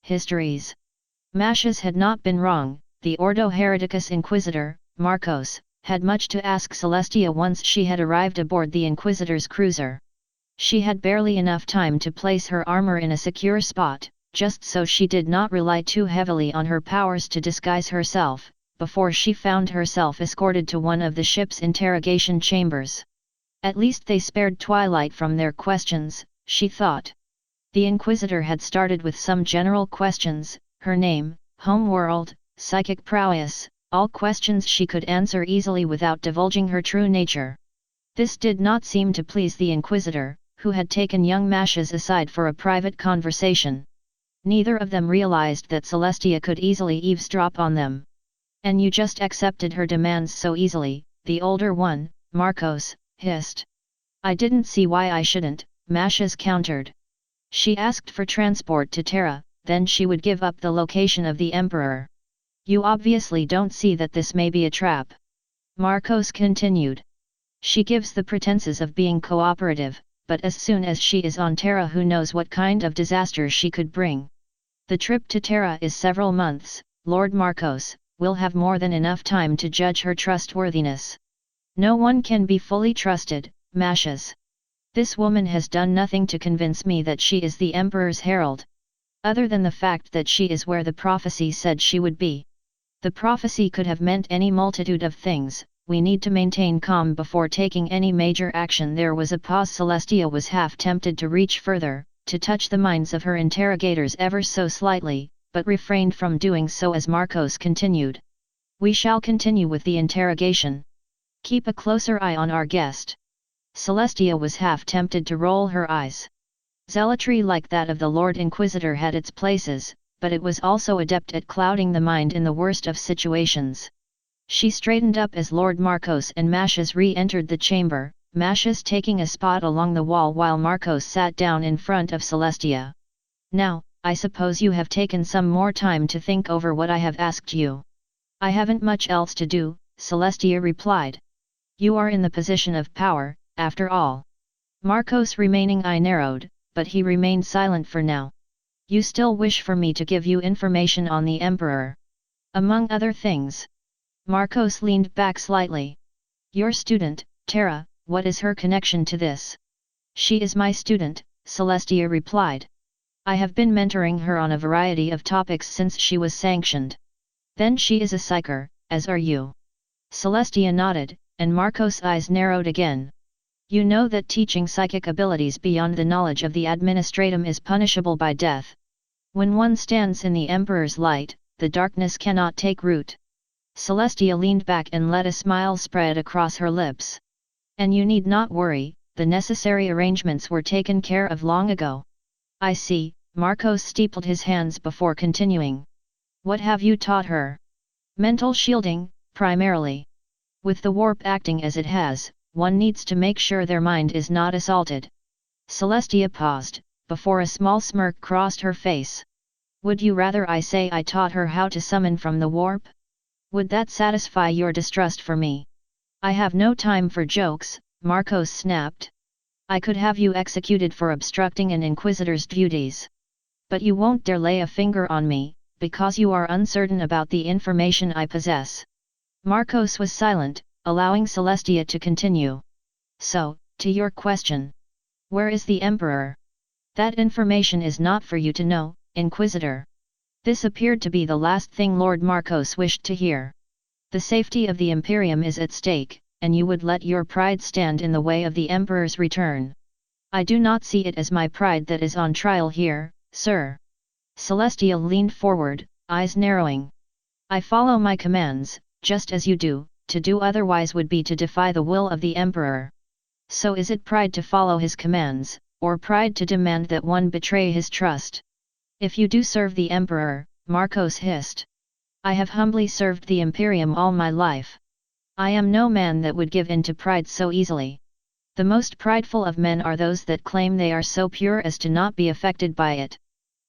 Histories. Mashes had not been wrong. The Ordo Hereticus Inquisitor, Marcos, had much to ask Celestia once she had arrived aboard the Inquisitor's cruiser. She had barely enough time to place her armor in a secure spot, just so she did not rely too heavily on her powers to disguise herself, before she found herself escorted to one of the ship's interrogation chambers. At least they spared Twilight from their questions, she thought. The Inquisitor had started with some general questions, her name, home world, psychic prowess, all questions she could answer easily without divulging her true nature. This did not seem to please the Inquisitor, who had taken young Mashes aside for a private conversation. Neither of them realized that Celestia could easily eavesdrop on them. And you just accepted her demands so easily, the older one, Marcos, hissed. I didn't see why I shouldn't, Mashes countered. She asked for transport to Terra, then she would give up the location of the Emperor. You obviously don't see that this may be a trap. Marcos continued. She gives the pretenses of being cooperative, but as soon as she is on Terra, who knows what kind of disaster she could bring. The trip to Terra is several months, Lord Marcos, will have more than enough time to judge her trustworthiness. No one can be fully trusted, Mashes. This woman has done nothing to convince me that she is the Emperor's herald. Other than the fact that she is where the prophecy said she would be. The prophecy could have meant any multitude of things. We need to maintain calm before taking any major action. There was a pause. Celestia was half tempted to reach further, to touch the minds of her interrogators ever so slightly, but refrained from doing so as Marcos continued. We shall continue with the interrogation. Keep a closer eye on our guest. Celestia was half tempted to roll her eyes. Zealotry like that of the Lord Inquisitor had its places, but it was also adept at clouding the mind in the worst of situations. She straightened up as Lord Marcos and Mashes re-entered the chamber, Mashes taking a spot along the wall while Marcos sat down in front of Celestia. Now, I suppose you have taken some more time to think over what I have asked you. I haven't much else to do, Celestia replied. You are in the position of power, after all. Marcos' remaining eye narrowed, but he remained silent for now. You still wish for me to give you information on the Emperor? Among other things. Marcos leaned back slightly. Your student, Terra, what is her connection to this? She is my student, Celestia replied. I have been mentoring her on a variety of topics since she was sanctioned. Then she is a psyker, as are you. Celestia nodded, and Marcos' eyes narrowed again. You know that teaching psychic abilities beyond the knowledge of the administratum is punishable by death. When one stands in the Emperor's light, the darkness cannot take root. Celestia leaned back and let a smile spread across her lips. And you need not worry, the necessary arrangements were taken care of long ago. I see, Marcos steepled his hands before continuing. What have you taught her? Mental shielding, primarily. With the warp acting as it has, one needs to make sure their mind is not assaulted. Celestia paused, before a small smirk crossed her face. Would you rather I say I taught her how to summon from the warp? Would that satisfy your distrust for me? I have no time for jokes, Marcos snapped. I could have you executed for obstructing an Inquisitor's duties. But you won't dare lay a finger on me, because you are uncertain about the information I possess. Marcos was silent, allowing Celestia to continue. So, to your question. Where is the Emperor? That information is not for you to know, Inquisitor. This appeared to be the last thing Lord Marcos wished to hear. The safety of the Imperium is at stake, and you would let your pride stand in the way of the Emperor's return. I do not see it as my pride that is on trial here, sir. Celestia leaned forward, eyes narrowing. I follow my commands, just as you do. To do otherwise would be to defy the will of the Emperor. So is it pride to follow his commands, or pride to demand that one betray his trust? If you do serve the Emperor, Marcos hissed. I have humbly served the Imperium all my life. I am no man that would give in to pride so easily. The most prideful of men are those that claim they are so pure as to not be affected by it.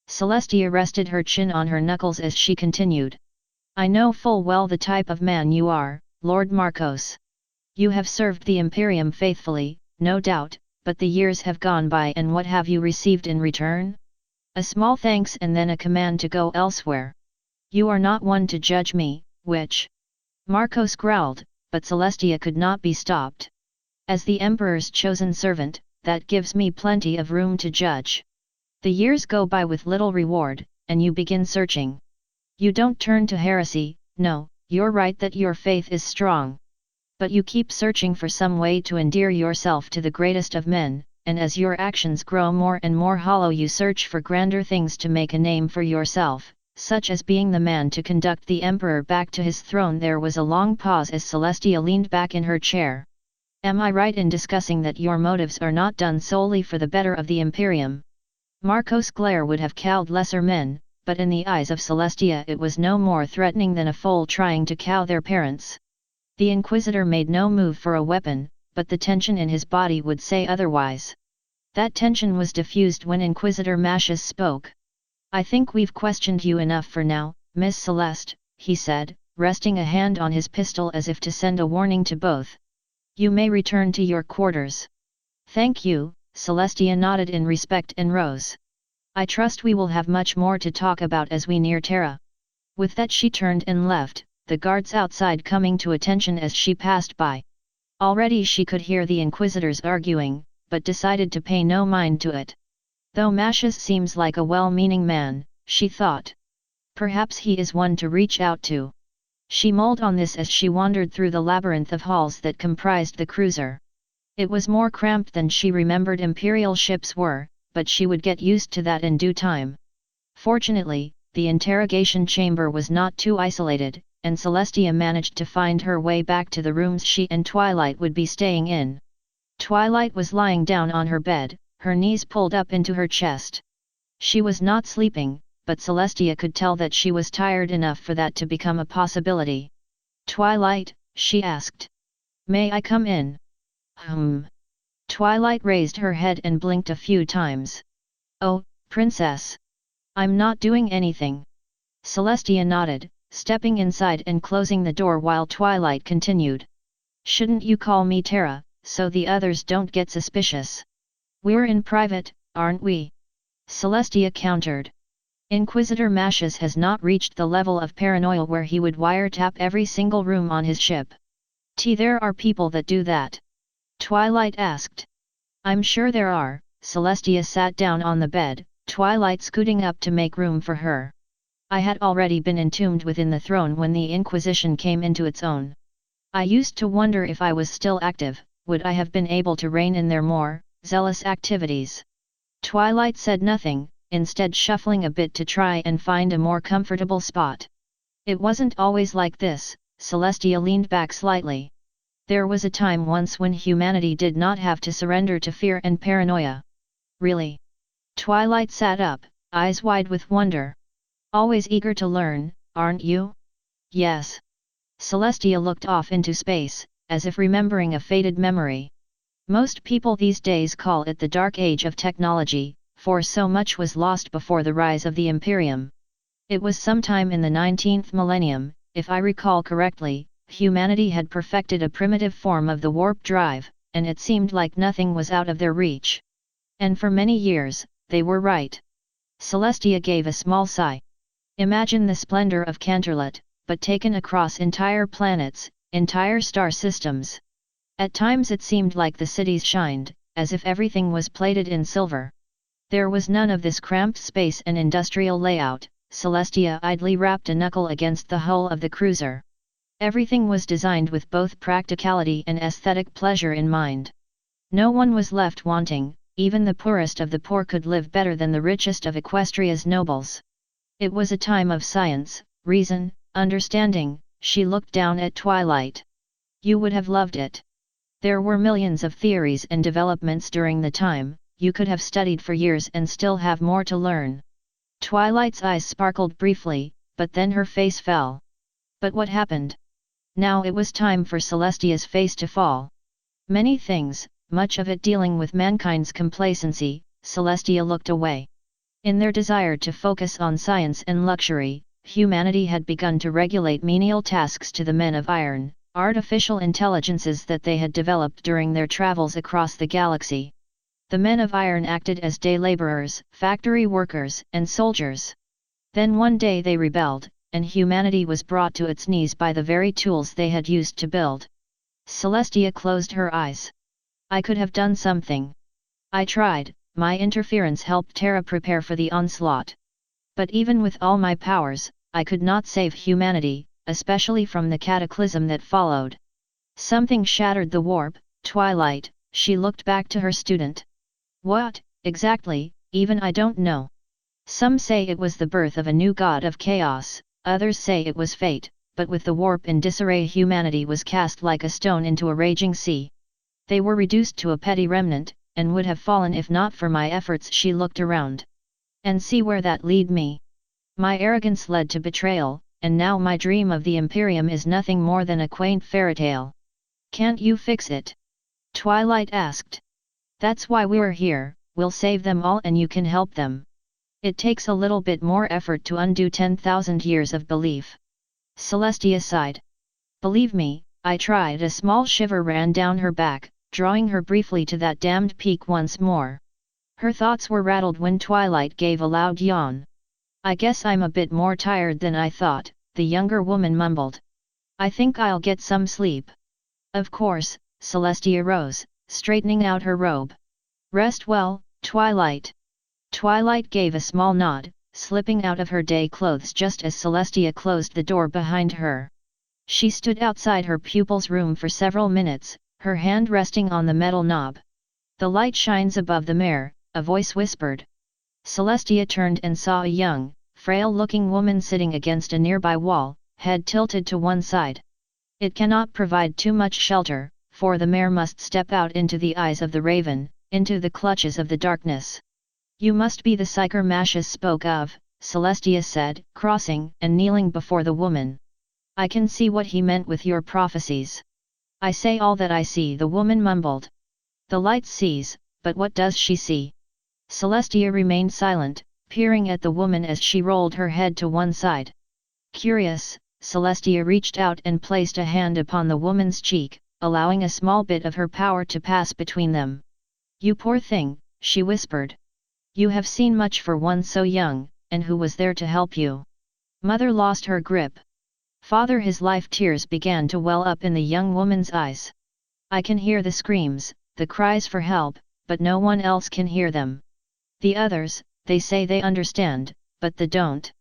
Celestia rested her chin on her knuckles as she continued. I know full well the type of man you are, Lord Marcos. You have served the Imperium faithfully, no doubt, but the years have gone by and what have you received in return? A small thanks and then a command to go elsewhere. You are not one to judge me, witch. Marcos growled, but Celestia could not be stopped. As the Emperor's chosen servant, that gives me plenty of room to judge. The years go by with little reward, and you begin searching. You don't turn to heresy, no, you're right that your faith is strong. But you keep searching for some way to endear yourself to the greatest of men, and as your actions grow more and more hollow you search for grander things to make a name for yourself, such as being the man to conduct the Emperor back to his throne. There was a long pause as Celestia leaned back in her chair. Am I right in discussing that your motives are not done solely for the better of the Imperium? Marcos' glare would have cowed lesser men, but in the eyes of Celestia it was no more threatening than a foal trying to cow their parents. The Inquisitor made no move for a weapon, but the tension in his body would say otherwise. That tension was diffused when Inquisitor Mashes spoke. I think we've questioned you enough for now, Miss Celeste, he said, resting a hand on his pistol as if to send a warning to both. You may return to your quarters. Thank you, Celestia nodded in respect and rose. I trust we will have much more to talk about as we near Terra. With that she turned and left, the guards outside coming to attention as she passed by. Already she could hear the Inquisitors arguing, but decided to pay no mind to it. Though Mashes seems like a well-meaning man, she thought. Perhaps he is one to reach out to. She mulled on this as she wandered through the labyrinth of halls that comprised the cruiser. It was more cramped than she remembered Imperial ships were, but she would get used to that in due time. Fortunately, the interrogation chamber was not too isolated, and Celestia managed to find her way back to the rooms she and Twilight would be staying in. Twilight was lying down on her bed, her knees pulled up into her chest. She was not sleeping, but Celestia could tell that she was tired enough for that to become a possibility. Twilight, she asked. May I come in? Twilight raised her head and blinked a few times. Oh, princess. I'm not doing anything. Celestia nodded, stepping inside and closing the door while Twilight continued. Shouldn't you call me Terra, so the others don't get suspicious? We're in private, aren't we? Celestia countered. Inquisitor Mashes has not reached the level of paranoia where he would wiretap every single room on his ship. There are people that do that. Twilight asked. I'm sure there are. Celestia sat down on the bed, Twilight scooting up to make room for her. I had already been entombed within the throne when the Inquisition came into its own. I used to wonder if I was still active, would I have been able to rein in their more zealous activities? Twilight said nothing, instead shuffling a bit to try and find a more comfortable spot. It wasn't always like this, Celestia leaned back slightly. There was a time once when humanity did not have to surrender to fear and paranoia. Really? Twilight sat up, eyes wide with wonder. Always eager to learn, aren't you? Yes. Celestia looked off into space, as if remembering a faded memory. Most people these days call it the dark age of technology, for so much was lost before the rise of the Imperium. It was sometime in the 19th millennium, if I recall correctly, humanity had perfected a primitive form of the warp drive, and it seemed like nothing was out of their reach. And for many years, they were right. Celestia gave a small sigh. Imagine the splendor of Canterlot, but taken across entire planets, entire star systems. At times it seemed like the cities shined, as if everything was plated in silver. There was none of this cramped space and industrial layout. Celestia idly rapped a knuckle against the hull of the cruiser. Everything was designed with both practicality and aesthetic pleasure in mind. No one was left wanting, even the poorest of the poor could live better than the richest of Equestria's nobles. It was a time of science, reason, understanding. She looked down at Twilight. You would have loved it. There were millions of theories and developments during the time, you could have studied for years and still have more to learn. Twilight's eyes sparkled briefly, but then her face fell. But what happened? Now it was time for Celestia's face to fall. Many things, much of it dealing with mankind's complacency. Celestia looked away. In their desire to focus on science and luxury, humanity had begun to regulate menial tasks to the men of iron, artificial intelligences that they had developed during their travels across the galaxy. The men of iron acted as day laborers, factory workers, and soldiers. Then one day they rebelled, and humanity was brought to its knees by the very tools they had used to build. Celestia closed her eyes. I could have done something. I tried, my interference helped Terra prepare for the onslaught. But even with all my powers, I could not save humanity, especially from the cataclysm that followed. Something shattered the warp, Twilight, she looked back to her student. What, exactly, even I don't know. Some say it was the birth of a new god of chaos, others say it was fate, but with the warp in disarray humanity was cast like a stone into a raging sea. They were reduced to a petty remnant, and would have fallen if not for my efforts. She looked around. And see where that lead me. My arrogance led to betrayal, and now my dream of the Imperium is nothing more than a quaint fairytale. Can't you fix it? Twilight asked. That's why we're here, we'll save them all and you can help them. It takes a little bit more effort to undo 10,000 years of belief. Celestia sighed. Believe me, I tried. A small shiver ran down her back, drawing her briefly to that damned peak once more. Her thoughts were rattled when Twilight gave a loud yawn. I guess I'm a bit more tired than I thought, the younger woman mumbled. I think I'll get some sleep. Of course, Celestia rose, straightening out her robe. Rest well, Twilight. Twilight gave a small nod, slipping out of her day clothes just as Celestia closed the door behind her. She stood outside her pupil's room for several minutes, her hand resting on the metal knob. The light shines above the mare, a voice whispered. Celestia turned and saw a young, frail-looking woman sitting against a nearby wall, head tilted to one side. It cannot provide too much shelter, for the mare must step out into the eyes of the raven, into the clutches of the darkness. You must be the psyker Mashas spoke of, Celestia said, crossing and kneeling before the woman. I can see what he meant with your prophecies. I say all that I see, the woman mumbled. The light sees, but what does she see? Celestia remained silent, peering at the woman as she rolled her head to one side. Curious, Celestia reached out and placed a hand upon the woman's cheek, allowing a small bit of her power to pass between them. You poor thing, she whispered. You have seen much for one so young, and who was there to help you? Mother lost her grip. Father, his life. Tears began to well up in the young woman's eyes. I can hear the screams, the cries for help, but no one else can hear them. The others, they say they understand, but they don't.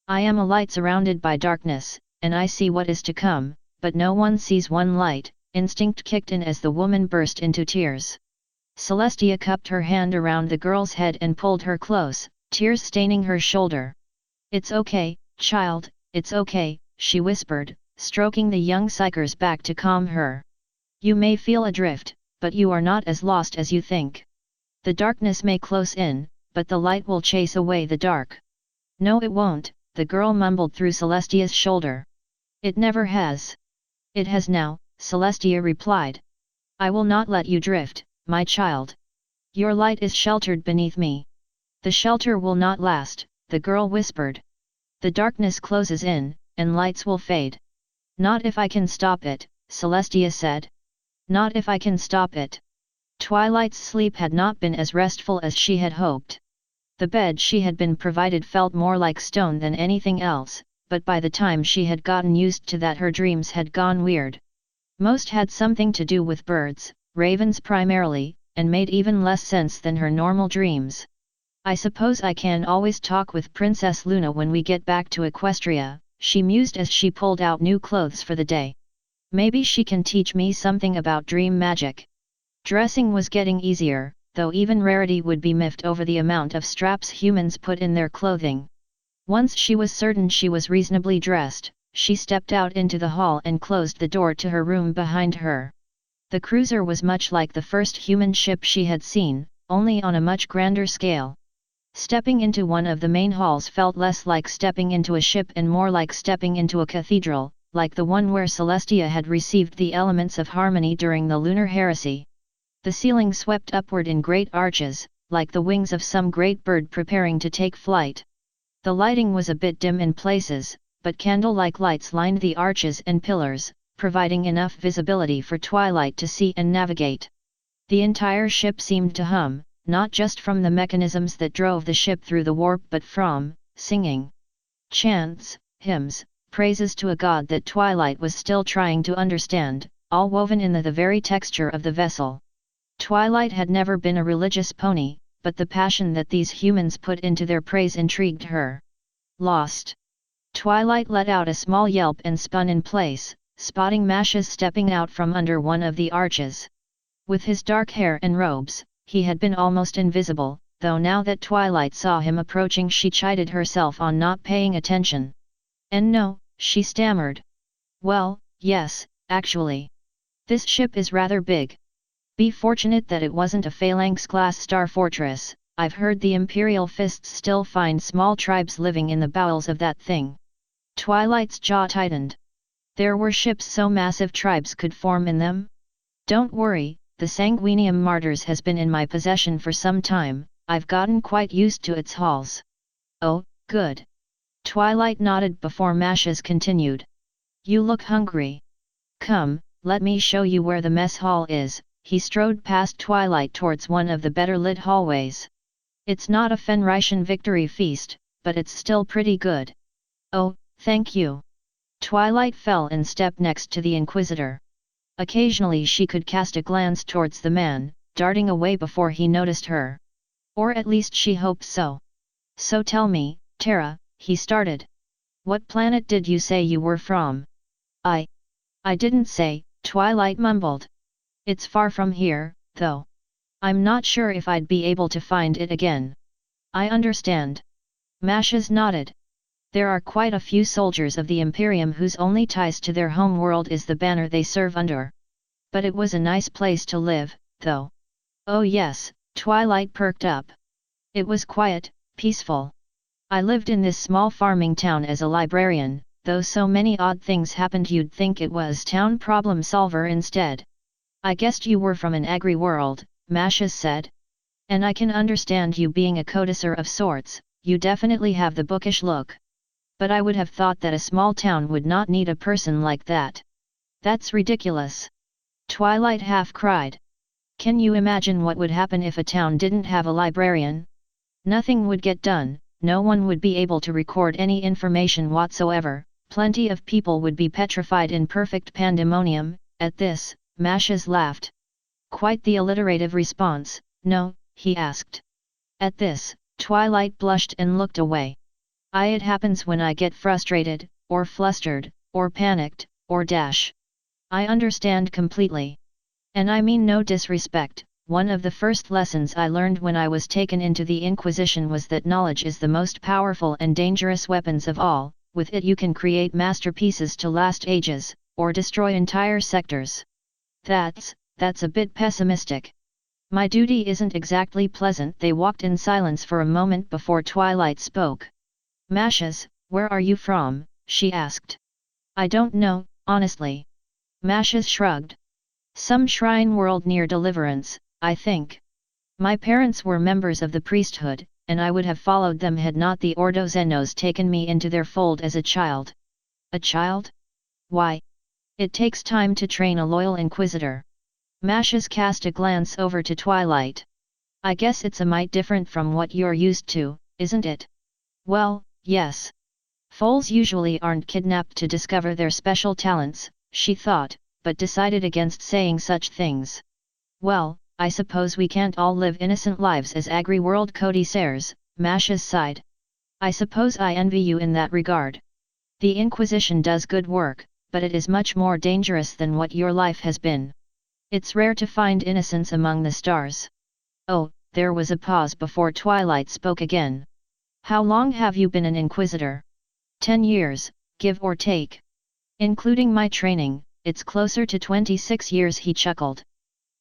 I am a light surrounded by darkness, and I see what is to come, but no one sees one light. Instinct kicked in as the woman burst into tears. Celestia cupped her hand around the girl's head and pulled her close, tears staining her shoulder. It's okay, child, it's okay, she whispered, stroking the young psyker's back to calm her. You may feel adrift, but you are not as lost as you think. The darkness may close in, but the light will chase away the dark. No, it won't, the girl mumbled through Celestia's shoulder. It never has. It has now, Celestia replied. I will not let you drift, my child. Your light is sheltered beneath me. The shelter will not last, the girl whispered. The darkness closes in, and lights will fade. Not if I can stop it, Celestia said. Not if I can stop it. Twilight's sleep had not been as restful as she had hoped. The bed she had been provided felt more like stone than anything else, but by the time she had gotten used to that her dreams had gone weird. Most had something to do with birds, ravens primarily, and made even less sense than her normal dreams. I suppose I can always talk with Princess Luna when we get back to Equestria, she mused as she pulled out new clothes for the day. Maybe she can teach me something about dream magic. Dressing was getting easier, though even Rarity would be miffed over the amount of straps humans put in their clothing. Once she was certain she was reasonably dressed, she stepped out into the hall and closed the door to her room behind her. The cruiser was much like the first human ship she had seen, only on a much grander scale. Stepping into one of the main halls felt less like stepping into a ship and more like stepping into a cathedral, like the one where Celestia had received the elements of harmony during the lunar heresy. The ceiling swept upward in great arches, like the wings of some great bird preparing to take flight. The lighting was a bit dim in places, but candle-like lights lined the arches and pillars, providing enough visibility for Twilight to see and navigate. The entire ship seemed to hum, not just from the mechanisms that drove the ship through the warp but from singing chants, hymns, praises to a god that Twilight was still trying to understand, all woven in the very texture of the vessel. Twilight had never been a religious pony, but the passion that these humans put into their praise intrigued her. Lost. Twilight let out a small yelp and spun in place, spotting Mashes stepping out from under one of the arches. With his dark hair and robes, he had been almost invisible, though now that Twilight saw him approaching she chided herself on not paying attention. "And no," she stammered. "Well, yes, actually. This ship is rather big. Be fortunate that it wasn't a Phalanx-class star fortress. I've heard the Imperial Fists still find small tribes living in the bowels of that thing." Twilight's jaw tightened. There were ships so massive tribes could form in them? "Don't worry, the Sanguinium Martyrs has been in my possession for some time, I've gotten quite used to its halls." "Oh, good." Twilight nodded before Mashes continued. "You look hungry. Come, let me show you where the mess hall is." He strode past Twilight towards one of the better-lit hallways. "It's not a Fenrician victory feast, but it's still pretty good." "Oh, thank you." Twilight fell and stepped next to the Inquisitor. Occasionally she could cast a glance towards the man, darting away before he noticed her. Or at least she hoped so. "So tell me, Terra," he started. "What planet did you say you were from?" I didn't say," Twilight mumbled. "It's far from here, though. I'm not sure if I'd be able to find it again." "I understand." Mashes nodded. "There are quite a few soldiers of the Imperium whose only ties to their home world is the banner they serve under. But it was a nice place to live, though." "Oh yes," Twilight perked up. "It was quiet, peaceful. I lived in this small farming town as a librarian, though so many odd things happened you'd think it was town problem solver instead." "I guessed you were from an agri-world," Mashes said. "And I can understand you being a codicer of sorts, you definitely have the bookish look. But I would have thought that a small town would not need a person like that." "That's ridiculous!" Twilight half cried. "Can you imagine what would happen if a town didn't have a librarian? Nothing would get done, no one would be able to record any information whatsoever, plenty of people would be petrified in perfect pandemonium." At this, Mashes laughed. "Quite the alliterative response, no?" he asked. At this, Twilight blushed and looked away. It happens when I get frustrated, or flustered, or panicked, or dash. I understand completely. And I mean no disrespect, one of the first lessons I learned when I was taken into the Inquisition was that knowledge is the most powerful and dangerous weapons of all. With it you can create masterpieces to last ages, or destroy entire sectors. That's a bit pessimistic. My duty isn't exactly pleasant." They walked in silence for a moment before Twilight spoke. "Mashes, where are you from?" she asked. "I don't know, honestly." Mashes shrugged. "Some shrine world near Deliverance, I think. My parents were members of the priesthood, and I would have followed them had not the Ordo Xenos taken me into their fold as a child." "A child? Why? It takes time to train a loyal Inquisitor." Mashes cast a glance over to Twilight. "I guess it's a mite different from what you're used to, isn't it?" "Well, yes. Foals usually aren't kidnapped to discover their special talents," she thought, but decided against saying such things. "Well, I suppose we can't all live innocent lives as agri-world codicers," Mashes sighed. "I suppose I envy you in that regard. The Inquisition does good work, but it is much more dangerous than what your life has been. It's rare to find innocence among the stars." "Oh," there was a pause before Twilight spoke again. "How long have you been an Inquisitor?" 10 years, give or take. Including my training, it's closer to 26 years," he chuckled.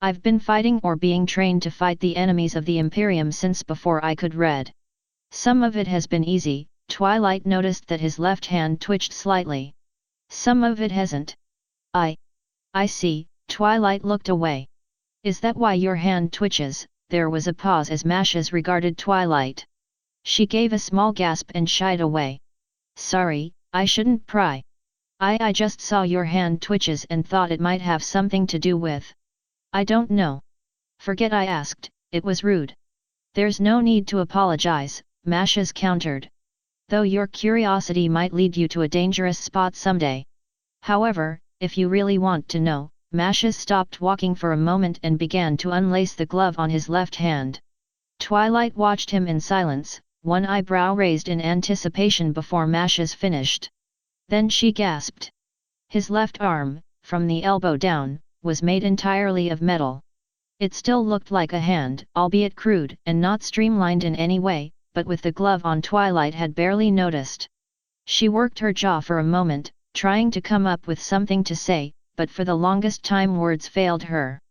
"I've been fighting or being trained to fight the enemies of the Imperium since before I could read. Some of it has been easy." Twilight noticed that his left hand twitched slightly. "Some of it hasn't." I see." Twilight looked away. "Is that why your hand twitches?" There was a pause as Mashes regarded Twilight. She gave a small gasp and shied away. "Sorry, I shouldn't pry. I just saw your hand twitches and thought it might have something to do with. I don't know. Forget I asked, it was rude." There's no need to apologize, Mashes countered. Though your curiosity might lead you to a dangerous spot someday. However, if you really want to know, Mashes stopped walking for a moment and began to unlace the glove on his left hand. Twilight watched him in silence, one eyebrow raised in anticipation before Mashes finished. Then she gasped. His left arm, from the elbow down, was made entirely of metal. It still looked like a hand, albeit crude and not streamlined in any way, but with the glove on Twilight had barely noticed. She worked her jaw for a moment, trying to come up with something to say, but for the longest time words failed her.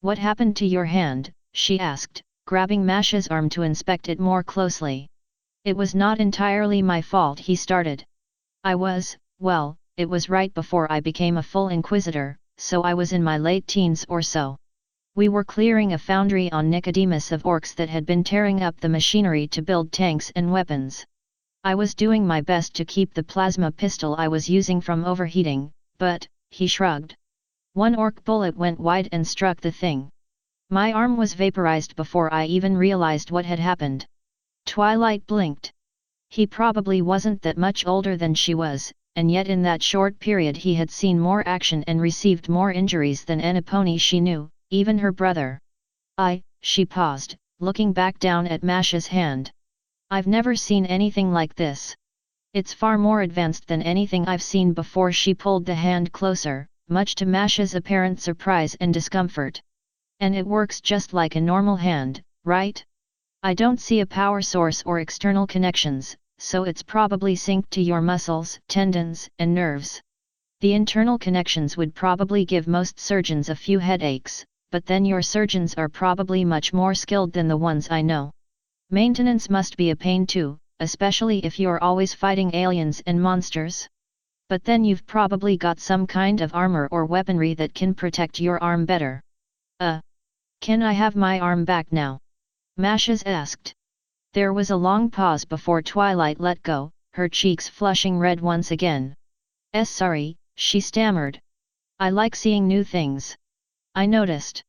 What happened to your hand? She asked, grabbing Mash's arm to inspect it more closely. It was not entirely my fault, he started. Well, it was right before I became a full Inquisitor, so I was in my late teens or so. We were clearing a foundry on Nicodemus of orcs that had been tearing up the machinery to build tanks and weapons. I was doing my best to keep the plasma pistol I was using from overheating, but, he shrugged. One orc bullet went wide and struck the thing. My arm was vaporized before I even realized what had happened. Twilight blinked. He probably wasn't that much older than she was, and yet in that short period he had seen more action and received more injuries than any pony she knew, even her brother. She paused, looking back down at Mash's hand. I've never seen anything like this. It's far more advanced than anything I've seen before. She pulled the hand closer, much to Mash's apparent surprise and discomfort. And it works just like a normal hand, right? I don't see a power source or external connections, so it's probably synced to your muscles, tendons, and nerves. The internal connections would probably give most surgeons a few headaches, but then your surgeons are probably much more skilled than the ones I know. Maintenance must be a pain too, especially if you're always fighting aliens and monsters. But then you've probably got some kind of armor or weaponry that can protect your arm better. Can I have my arm back now? Mashes asked. There was a long pause before Twilight let go, her cheeks flushing red once again. Sorry, she stammered. I like seeing new things. I noticed.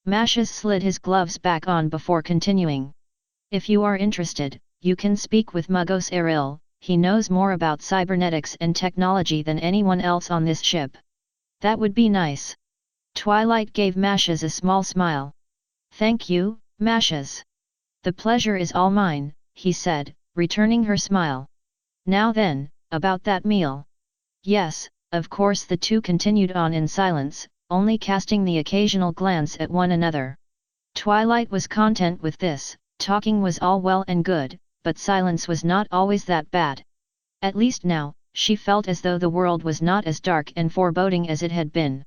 Mashes slid his gloves back on before continuing. If you are interested, you can speak with Mugos Eril, he knows more about cybernetics and technology than anyone else on this ship. That would be nice. Twilight gave Mashes a small smile. Thank you, Mashes. The pleasure is all mine, he said, returning her smile. Now then, about that meal. Yes, of course. The two continued on in silence, only casting the occasional glance at one another. Twilight was content with this, talking was all well and good, but silence was not always that bad. At least now, she felt as though the world was not as dark and foreboding as it had been.